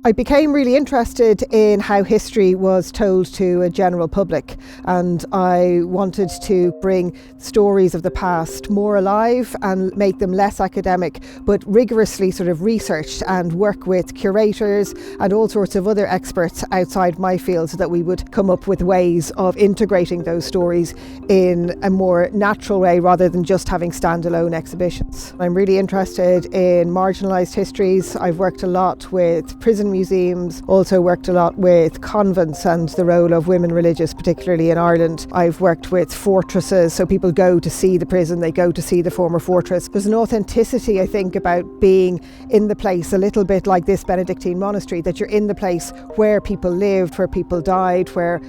I became really interested in how history was told to a general public, and I wanted to bring stories of the past more alive and make them less academic, but rigorously sort of researched, and work with curators and all sorts of other experts outside my field so that we would come up with ways of integrating those stories in a more natural way rather than just having standalone exhibitions. I'm really interested in marginalised histories. I've worked a lot with prison museums, also worked a lot with convents and the role of women religious, particularly in Ireland. I've worked with fortresses, so people go to see the prison, they go to see the former fortress. There's an authenticity, I think, about being in the place, a little bit like this Benedictine monastery, that you're in the place where people lived, where people died, where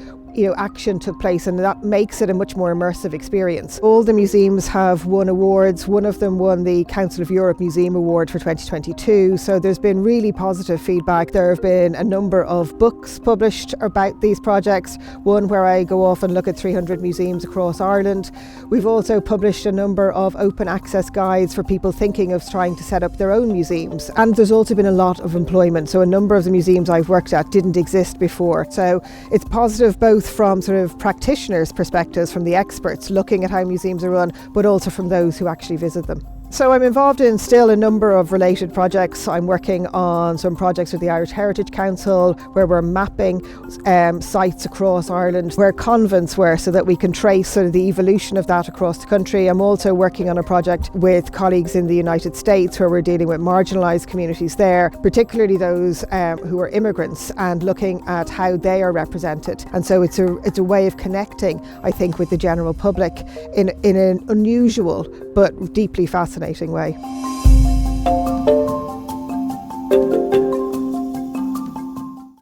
action took place, and that makes it a much more immersive experience. All the museums have won awards. One of them won the Council of Europe Museum Award for 2022, so there's been really positive feedback. There have been a number of books published about these projects, one where I go off and look at 300 museums across Ireland. We've also published a number of open access guides for people thinking of trying to set up their own museums, and there's also been a lot of employment, so a number of the museums I've worked at didn't exist before. So it's positive both from sort of practitioners' perspectives, from the experts looking at how museums are run, but also from those who actually visit them. So I'm involved in still a number of related projects. I'm working on some projects with the Irish Heritage Council where we're mapping sites across Ireland where convents were, so that we can trace sort of the evolution of that across the country. I'm also working on a project with colleagues in the United States where we're dealing with marginalised communities there, particularly those who are immigrants, and looking at how they are represented. And so it's a way of connecting, I think, with the general public in an unusual but deeply fascinating way.